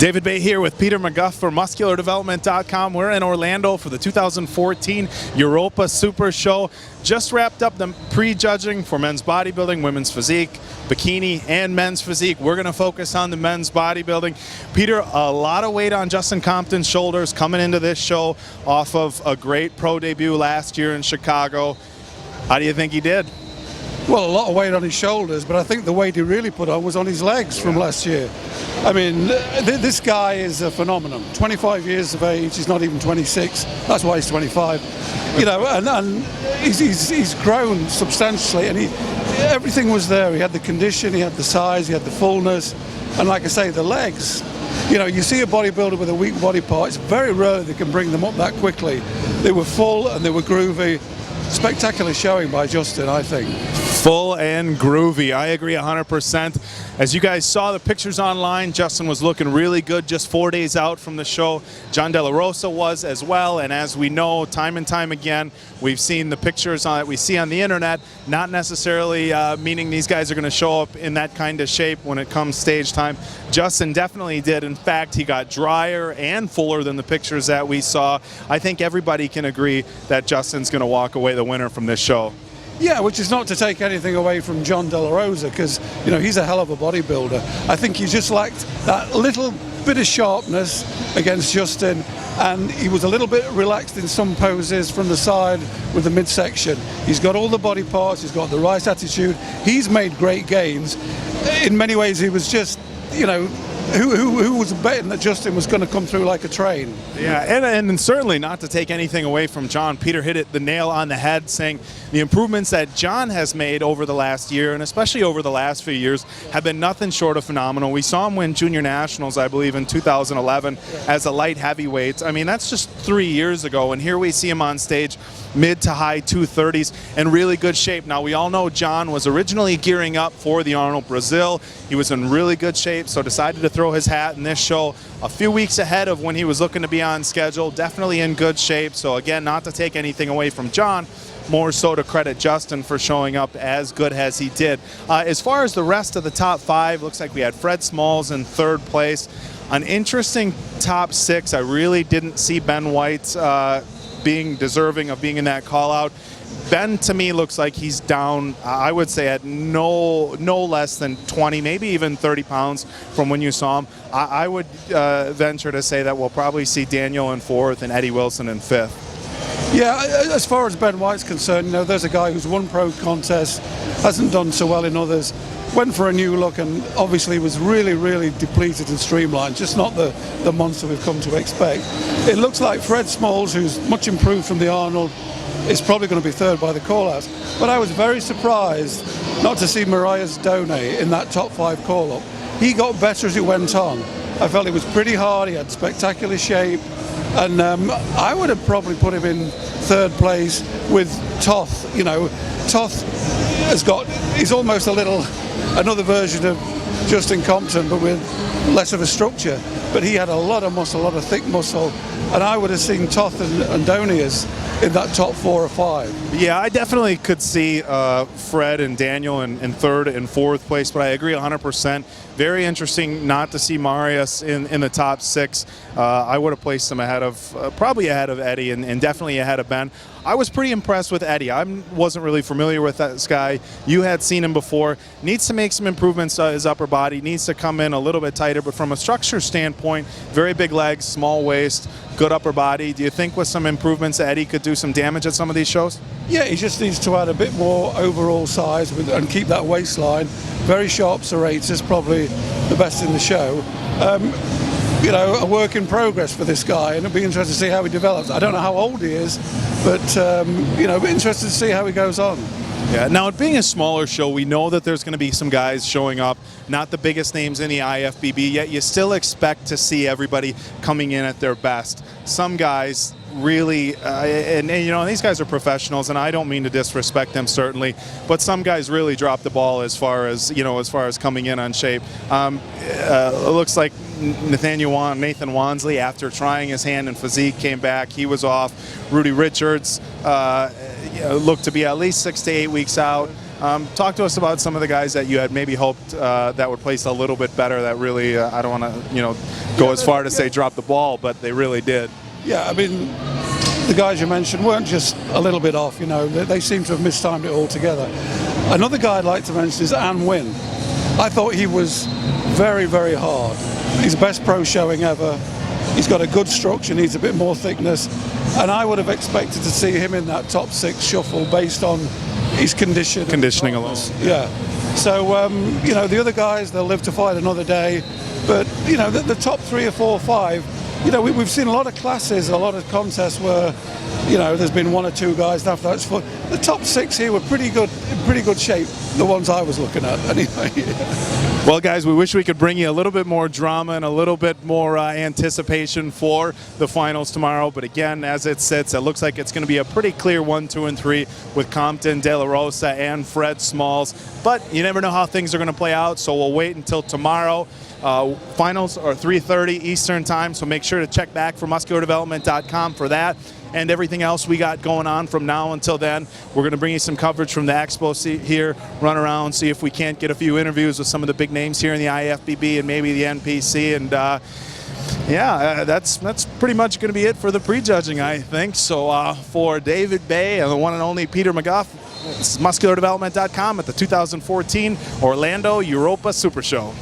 David Baye here with Peter McGough for MuscularDevelopment.com. We're in Orlando for the 2014 Europa Super Show. Just wrapped up the prejudging for men's bodybuilding, women's physique, bikini, and men's physique. We're going to focus on the men's bodybuilding. Peter, a lot of weight on Justin Compton's shoulders coming into this show off of a great pro debut last year in Chicago. How do you think he did? Well, a lot of weight on his shoulders, but I think the weight he really put on was on his legs from last year. I mean, this guy is a phenomenon. 25 years of age, he's not even 26. That's why he's 25. You know, and he's grown substantially, and everything was there. He had the condition, he had the size, he had the fullness, and like I say, the legs. You know, you see a bodybuilder with a weak body part, it's very rare they can bring them up that quickly. They were full and they were groovy. Spectacular showing by Justin, I think. Full and groovy. I agree 100%. As you guys saw the pictures online, Justin was looking really good just 4 days out from the show. John De La Rosa was as well, and as we know, time and time again, we've seen the pictures that we see on the internet, not necessarily meaning these guys are going to show up in that kind of shape when it comes stage time. Justin definitely did. In fact, he got drier and fuller than the pictures that we saw. I think everybody can agree that Justin's going to walk away the winner from this show. Yeah, which is not to take anything away from John De La Rosa, because, you know, he's a hell of a bodybuilder. I think he just lacked that little bit of sharpness against Justin, and he was a little bit relaxed in some poses from the side with the midsection. He's got all the body parts, he's got the right attitude, he's made great gains. In many ways, he was just, you know, who was betting that Justin was going to come through like a train? Yeah, and certainly not to take anything away from John. Peter hit the nail on the head, saying the improvements that John has made over the last year, and especially over the last few years, have been nothing short of phenomenal. We saw him win Junior Nationals, I believe, in 2011 as a light heavyweight. I mean, that's just 3 years ago, and here we see him on stage, mid to high 230s, in really good shape. Now, we all know John was originally gearing up for the Arnold Brazil. He was in really good shape, so decided to throw his hat in this show a few weeks ahead of when he was looking to be on schedule. Definitely in good shape. So again, not to take anything away from John, more so to credit Justin for showing up as good as he did. As far as the rest of the top five, looks like we had Fred Smalls in third place. An interesting top six. I really didn't see Ben White being deserving of being in that call out. Ben, to me, looks like he's down, I would say, at no less than 20, maybe even 30 pounds from when you saw him. I would venture to say that we'll probably see Daniel in fourth and Eddie Wilson in fifth. Yeah, as far as Ben White's concerned, you know, there's a guy who's won pro contests, hasn't done so well in others, went for a new look and obviously was really, really depleted and streamlined, just not the monster we've come to expect. It looks like Fred Smalls, who's much improved from the Arnold, is probably going to be third by the call-out. But I was very surprised not to see Marius Done in that top five call-up. He got better as it went on. I felt it was pretty hard, he had spectacular shape, and I would have probably put him in third place with Toth. You know, Toth he's almost another version of Justin Compton, but with less of a structure. But he had a lot of muscle, a lot of thick muscle, and I would have seen Toth and Donius in that top 4 or 5. Yeah, I definitely could see Fred and Daniel in third and fourth place, but I agree 100%. Very interesting not to see Marius in the top 6. I would have placed him ahead of, probably ahead of Eddie and definitely ahead of Ben. I was pretty impressed with Eddie. I wasn't really familiar with this guy. You had seen him before. Needs to make some improvements to his upper body. Needs to come in a little bit tighter, but from a structure standpoint, very big legs, small waist, good upper body. Do you think with some improvements Eddie could do some damage at some of these shows? Yeah, he just needs to add a bit more overall size and keep that waistline. Very sharp serratus, probably the best in the show. You know, a work in progress for this guy, and it'll be interesting to see how he develops. I don't know how old he is, but you know, it'll be interesting to see how he goes on. Yeah, now it being a smaller show, we know that there's going to be some guys showing up, not the biggest names in the IFBB, yet you still expect to see everybody coming in at their best. Some guys really, and you know, these guys are professionals, and I don't mean to disrespect them certainly, but some guys really drop the ball as far as, you know, as far as coming in on shape. It looks like Nathan Wansley, after trying his hand in physique, came back. He was off. Rudy Richards looked to be at least 6 to 8 weeks out. Talk to us about some of the guys that you had maybe hoped that would place a little bit better. That really, I don't want to, go as far to say drop the ball, but they really did. Yeah, I mean, the guys you mentioned weren't just a little bit off. They seem to have mistimed it altogether. Another guy I'd like to mention is An Win. I thought he was very, very hard. He's the best pro showing ever. He's got a good structure, needs a bit more thickness, and I would have expected to see him in that top 6 shuffle based on his conditioning alone. Yeah. So the other guys, they'll live to fight another day, but the top 3 or 4 or 5, we've seen a lot of classes, a lot of contests where there's been 1 or 2 guys. After that's fun. The top 6 here were pretty good, in pretty good shape. The ones I was looking at, anyway. Well, guys, we wish we could bring you a little bit more drama and a little bit more anticipation for the finals tomorrow. But again, as it sits, it looks like it's going to be a pretty clear 1, 2, and 3 with Compton, De La Rosa, and Fred Smalls. But you never know how things are going to play out, so we'll wait until tomorrow. Finals are 3:30 Eastern time, so make sure to check back for musculardevelopment.com for that and everything else we got going on from now until then. We're going to bring you some coverage from the expo here, run around, see if we can't get a few interviews with some of the big names here in the IFBB and maybe the NPC. And that's pretty much going to be it for the prejudging, I think. So for David Baye and the one and only Peter McGough, it's musculardevelopment.com at the 2014 Orlando Europa Super Show.